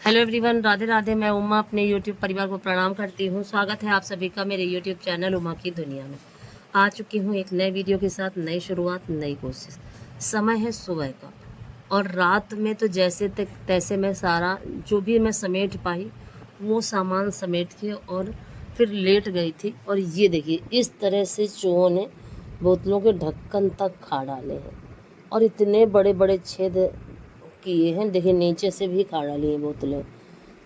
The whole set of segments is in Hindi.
Hello everyone, Radhe Radhe. मैं उमा अपने यूट्यूब परिवार को प्रणाम करती हूँ। स्वागत है आप सभी का मेरे यूट्यूब चैनल उमा की दुनिया में। आ चुकी हूँ एक नए वीडियो के साथ, नई शुरुआत, नई कोशिश। समय है सुबह का और रात में तो जैसे तक तैसे मैं सारा जो भी मैं समेट पाई वो सामान समेट के और फिर लेट गई थी। और ये देखिए, इस तरह से चूहों ने बोतलों के ढक्कन तक खा डाले हैं और इतने बड़े बड़े छेद किए हैं। देखिए, नीचे से भी खा डाली हैं बोतलें,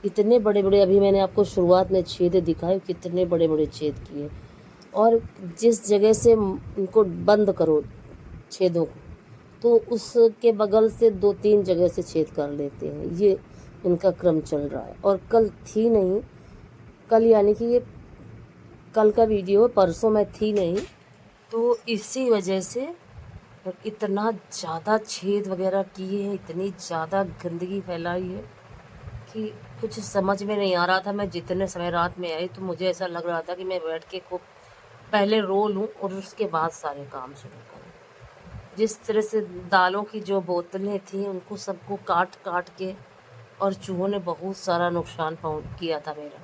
इतने बड़े बड़े। अभी मैंने आपको शुरुआत में छेद दिखाए, कितने बड़े बड़े छेद किए। और जिस जगह से उनको बंद करो छेदों को, तो उसके बगल से 2-3 जगह से छेद कर लेते हैं। ये इनका क्रम चल रहा है। और कल थी नहीं, कल यानी कि ये कल का वीडियो, परसों मैं थी नहीं, तो इसी वजह से इतना ज़्यादा छेद वगैरह किए हैं, इतनी ज़्यादा गंदगी फैलाई है कि कुछ समझ में नहीं आ रहा था। मैं जितने समय रात में आई तो मुझे ऐसा लग रहा था कि मैं बैठ के खूब पहले रो लूँ और उसके बाद सारे काम शुरू करूँ। जिस तरह से दालों की जो बोतलें थी उनको सबको काट काट के, और चूहों ने बहुत सारा नुकसान किया था मेरा।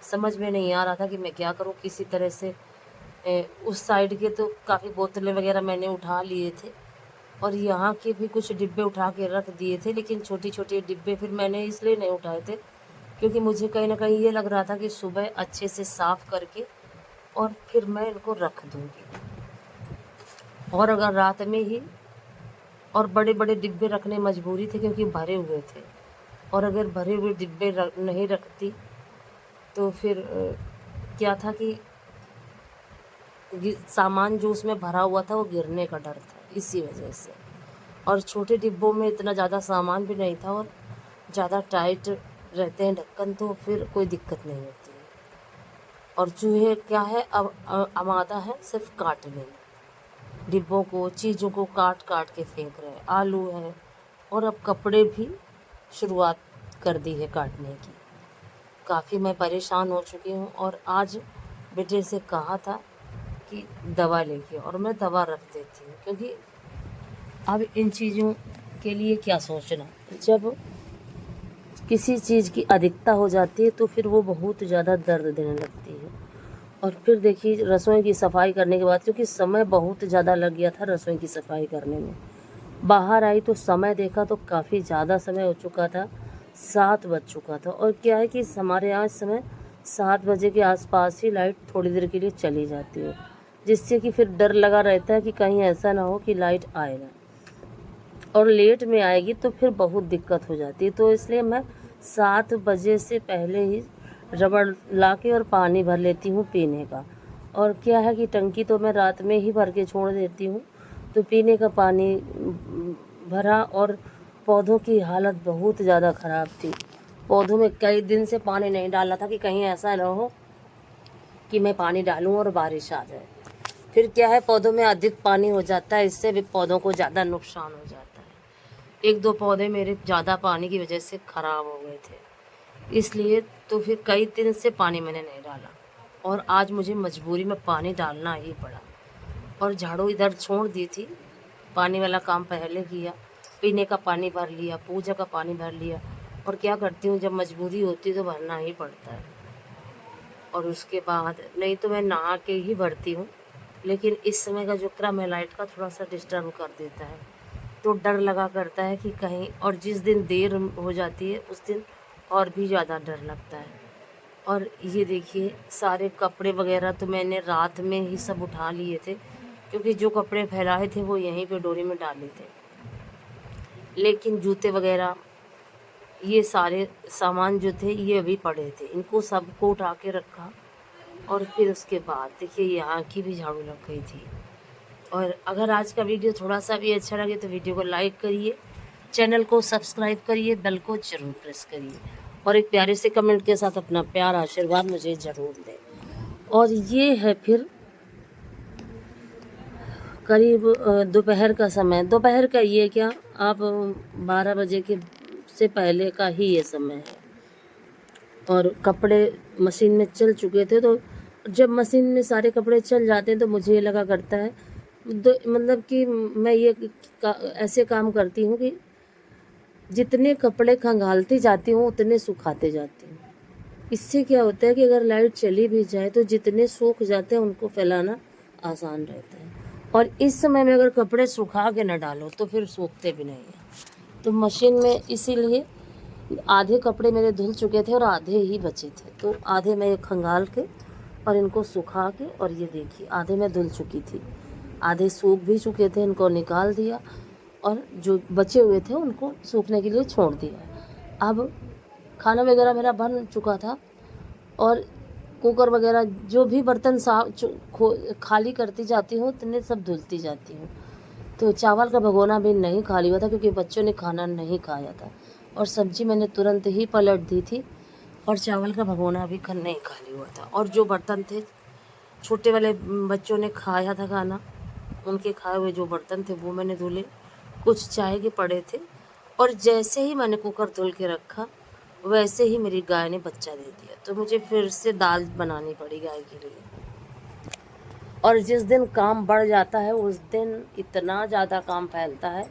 समझ में नहीं आ रहा था कि मैं क्या करूँ। किसी तरह से उस साइड के तो काफ़ी बोतलें वगैरह मैंने उठा लिए थे और यहाँ के भी कुछ डिब्बे उठा के रख दिए थे, लेकिन छोटी छोटी डिब्बे फिर मैंने इसलिए नहीं उठाए थे क्योंकि मुझे कहीं ना कहीं ये लग रहा था कि सुबह अच्छे से साफ़ करके और फिर मैं इनको रख दूँगी। और अगर रात में ही, और बड़े बड़े डिब्बे रखने मजबूरी थे क्योंकि भरे हुए थे, और अगर भरे हुए डिब्बे नहीं रखती तो फिर क्या था कि सामान जो उसमें भरा हुआ था वो गिरने का डर था, इसी वजह से। और छोटे डिब्बों में इतना ज़्यादा सामान भी नहीं था और ज़्यादा टाइट रहते हैं ढक्कन, तो फिर कोई दिक्कत नहीं होती है। और चूहे क्या है, अब आमादा है सिर्फ काटने में, डिब्बों को, चीज़ों को काट काट के फेंक रहे हैं। आलू है और अब कपड़े भी शुरुआत कर दी है काटने की। काफ़ी मैं परेशान हो चुकी हूँ और आज बेटे से कहा था कि दवा लेके, और मैं दवा रख देती हूँ क्योंकि अब इन चीज़ों के लिए क्या सोचना। जब किसी चीज़ की अधिकता हो जाती है तो फिर वो बहुत ज़्यादा दर्द देने लगती है। और फिर देखिए, रसोई की सफाई करने के बाद, क्योंकि समय बहुत ज़्यादा लग गया था रसोई की सफाई करने में, बाहर आई तो समय देखा तो काफ़ी ज़्यादा समय हो चुका था, 7 बज चुका था। और क्या है कि हमारे यहाँ इस समय 7 बजे के आसपास ही लाइट थोड़ी देर के लिए चली जाती है, जिससे कि फिर डर लगा रहता है कि कहीं ऐसा ना हो कि लाइट आए ना, और लेट में आएगी तो फिर बहुत दिक्कत हो जाती है। तो इसलिए मैं 7 बजे से पहले ही रबड़ ला के और पानी भर लेती हूँ पीने का। और क्या है कि टंकी तो मैं रात में ही भर के छोड़ देती हूँ, तो पीने का पानी भरा। और पौधों की हालत बहुत ज़्यादा ख़राब थी। पौधों में कई दिन से पानी नहीं डाला था कि कहीं ऐसा ना हो कि मैं पानी डालूं और बारिश आ जाए। फिर क्या है, पौधों में अधिक पानी हो जाता है, इससे भी पौधों को ज़्यादा नुकसान हो जाता है। 1-2 पौधे मेरे ज़्यादा पानी की वजह से ख़राब हो गए थे, इसलिए तो फिर कई दिन से पानी मैंने नहीं डाला और आज मुझे मजबूरी में पानी डालना ही पड़ा। और झाड़ू इधर छोड़ दी थी, पानी वाला काम पहले किया, पीने का पानी भर लिया, पूजा का पानी भर लिया। और क्या करती हूँ, जब मजबूरी होती है तो भरना ही पड़ता है। और उसके बाद नहीं तो मैं नहा के ही भरती हूँ, लेकिन इस समय का जो क्रम है लाइट का थोड़ा सा डिस्टर्ब कर देता है, तो डर लगा करता है कि कहीं, और जिस दिन देर हो जाती है उस दिन और भी ज़्यादा डर लगता है। और ये देखिए, सारे कपड़े वगैरह तो मैंने रात में ही सब उठा लिए थे क्योंकि जो कपड़े फैलाए थे वो यहीं पे डोरी में डाले थे, लेकिन जूते वगैरह ये सारे सामान जो थे ये अभी पड़े थे, इनको सबको उठा के रखा। और फिर उसके बाद देखिए, यहाँ की भी झाड़ू लग गई थी। और अगर आज का वीडियो थोड़ा सा भी अच्छा लगे तो वीडियो को लाइक करिए, चैनल को सब्सक्राइब करिए, बेल को ज़रूर प्रेस करिए और एक प्यारे से कमेंट के साथ अपना प्यार आशीर्वाद मुझे ज़रूर दें। और ये है फिर करीब दोपहर का समय, दोपहर का ये क्या, आप 12 बजे के से पहले का ही ये समय है। और कपड़े मशीन में चल चुके थे, तो जब मशीन में सारे कपड़े चल जाते हैं तो मुझे ये लगा करता है, मतलब कि मैं ये ऐसे काम करती हूँ कि जितने कपड़े खंगालती जाती हूँ उतने सुखाते जाती हूँ। इससे क्या होता है कि अगर लाइट चली भी जाए तो जितने सूख जाते हैं उनको फैलाना आसान रहता है। और इस समय में अगर कपड़े सुखा के न डालो तो फिर सूखते भी नहीं हैं। तो मशीन में इसीलिए आधे कपड़े मेरे धुल चुके थे और आधे ही बचे थे, तो आधे मैं खंगाल के और इनको सुखा के, और ये देखिए आधे मैं धुल चुकी थी, आधे सूख भी चुके थे, इनको निकाल दिया और जो बचे हुए थे उनको सूखने के लिए छोड़ दिया। अब खाना वगैरह मेरा बन चुका था और कुकर वगैरह जो भी बर्तन खाली करती जाती हूँ उतने सब धुलती जाती हूँ। तो चावल का भगोना भी नहीं खाली हुआ था क्योंकि बच्चों ने खाना नहीं खाया था, और सब्जी मैंने तुरंत ही पलट दी थी, और चावल का भगोना भी नहीं खाली हुआ था। और जो बर्तन थे छोटे वाले बच्चों ने खाया था खाना, उनके खाए हुए जो बर्तन थे वो मैंने धुले, कुछ चाय के पड़े थे। और जैसे ही मैंने कुकर धुल के रखा वैसे ही मेरी गाय ने बच्चा दे दिया, तो मुझे फिर से दाल बनानी पड़ी गाय के लिए। और जिस दिन काम बढ़ जाता है उस दिन इतना ज़्यादा काम फैलता है,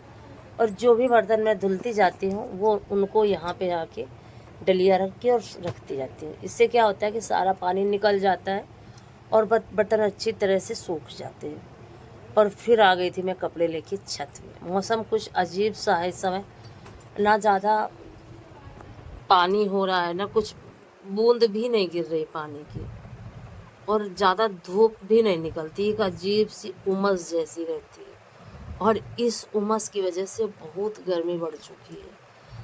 और जो भी बर्तन मैं धुलती जाती हूँ वो उनको यहाँ पे आके डलिया रख के और रखती जाती हूँ। इससे क्या होता है कि सारा पानी निकल जाता है और बर्तन अच्छी तरह से सूख जाते हैं। और फिर आ गई थी मैं कपड़े लेके छत में। मौसम कुछ अजीब सा है इस समय, ना ज़्यादा पानी हो रहा है, ना कुछ बूंद भी नहीं गिर रही पानी की, और ज़्यादा धूप भी नहीं निकलती, एक अजीब सी उमस जैसी रहती है। और इस उमस की वजह से बहुत गर्मी बढ़ चुकी है,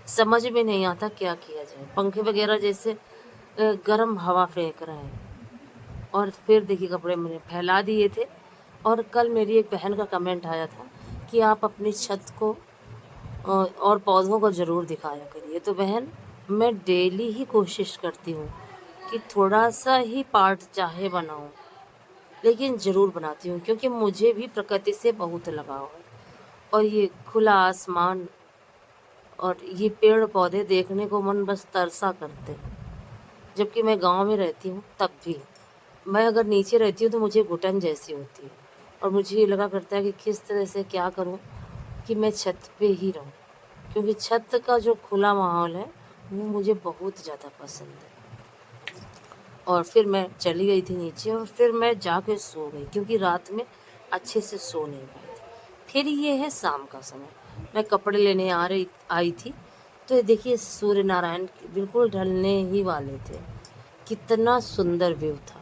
समझ में नहीं आता क्या किया जाए। पंखे वगैरह जैसे गर्म हवा फेंक रहे हैं। और फिर देखिए कपड़े मैंने फैला दिए थे। और कल मेरी एक बहन का कमेंट आया था कि आप अपनी छत को और पौधों को ज़रूर दिखाया करिए। तो बहन, मैं डेली ही कोशिश करती हूँ कि थोड़ा सा ही पार्ट चाहे बनाऊँ, लेकिन ज़रूर बनाती हूँ क्योंकि मुझे भी प्रकृति से बहुत लगाव है। और ये खुला आसमान और ये पेड़ पौधे देखने को मन बस तरसा करते हैं। जबकि मैं गांव में रहती हूँ तब भी मैं अगर नीचे रहती हूँ तो मुझे घुटन जैसी होती है, और मुझे ये लगा करता है कि किस तरह से क्या करूँ कि मैं छत पे ही रहूँ, क्योंकि छत का जो खुला माहौल है वो मुझे बहुत ज़्यादा पसंद है। और फिर मैं चली गई थी नीचे और फिर मैं जाके सो गई क्योंकि रात में अच्छे से सो नहीं पाई थी। फिर ये है शाम का समय, मैं कपड़े लेने आई थी, तो ये देखिए सूर्य नारायण बिल्कुल ढलने ही वाले थे। कितना सुंदर व्यू था,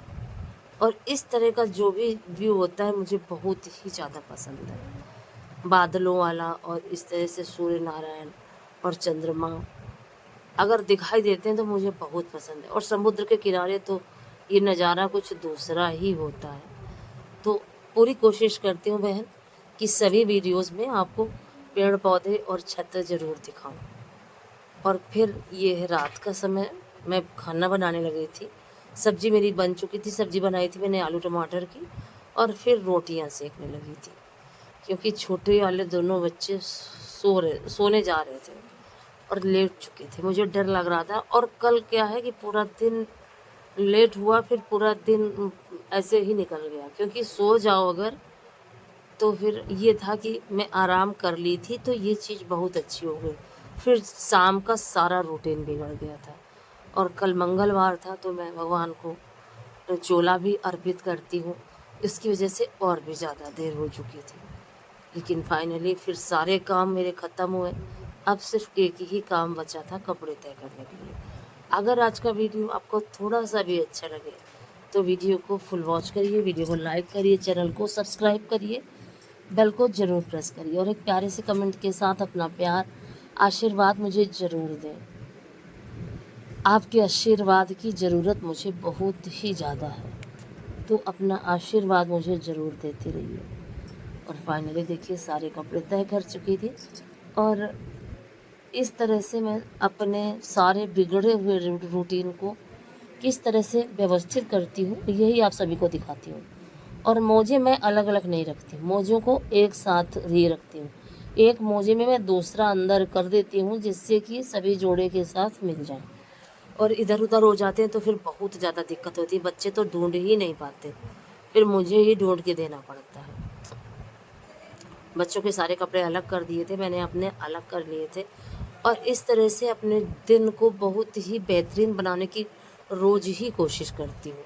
और इस तरह का जो भी व्यू होता है मुझे बहुत ही ज़्यादा पसंद है, बादलों वाला। और इस तरह से सूर्य नारायण और चंद्रमा अगर दिखाई देते हैं तो मुझे बहुत पसंद है। और समुद्र के किनारे तो ये नज़ारा कुछ दूसरा ही होता है। तो पूरी कोशिश करती हूँ बहन कि सभी वीडियोस में आपको पेड़ पौधे और छत ज़रूर दिखाऊं। और फिर ये है रात का समय, मैं खाना बनाने लगी थी। सब्जी मेरी बन चुकी थी, सब्जी बनाई थी मैंने आलू टमाटर की, और फिर रोटियां सेकने लगी थी क्योंकि छोटे वाले दोनों बच्चे सोने जा रहे थे और लेट चुके थे। मुझे डर लग रहा था, और कल क्या है कि पूरा दिन लेट हुआ, फिर पूरा दिन ऐसे ही निकल गया क्योंकि सो जाओ अगर तो फिर ये था कि मैं आराम कर ली थी, तो ये चीज़ बहुत अच्छी हो गई। फिर शाम का सारा रूटीन बिगड़ गया था। और कल मंगलवार था तो मैं भगवान को चोला भी अर्पित करती हूँ, इसकी वजह से और भी ज़्यादा देर हो चुकी थी। लेकिन फाइनली फिर सारे काम मेरे ख़त्म हुए। अब सिर्फ एक ही काम बचा था, कपड़े तय करने के लिए। अगर आज का वीडियो आपको थोड़ा सा भी अच्छा लगे तो वीडियो को फुल वॉच करिए, वीडियो को लाइक करिए, चैनल को सब्सक्राइब करिए, बेल को ज़रूर प्रेस करिए, और एक प्यारे से कमेंट के साथ अपना प्यार आशीर्वाद मुझे ज़रूर दें। आपके आशीर्वाद की ज़रूरत मुझे बहुत ही ज़्यादा है, तो अपना आशीर्वाद मुझे ज़रूर देते रहिए। और फाइनली देखिए सारे कपड़े तय कर चुकी थी, और इस तरह से मैं अपने सारे बिगड़े हुए रूटीन को किस तरह से व्यवस्थित करती हूँ यही आप सभी को दिखाती हूँ। और मोजे मैं अलग अलग नहीं रखती, मोजों को एक साथ ही रखती हूँ। एक मोजे में मैं दूसरा अंदर कर देती हूँ जिससे कि सभी जोड़े के साथ मिल जाए, और इधर उधर हो जाते हैं तो फिर बहुत ज़्यादा दिक्कत होती है। बच्चे तो ढूंढ ही नहीं पाते, फिर मुझे ही ढूंढ के देना पड़ता है। बच्चों के सारे कपड़े अलग कर दिए थे मैंने, अपने अलग कर लिए थे, और इस तरह से अपने दिन को बहुत ही बेहतरीन बनाने की रोज़ ही कोशिश करती हूँ।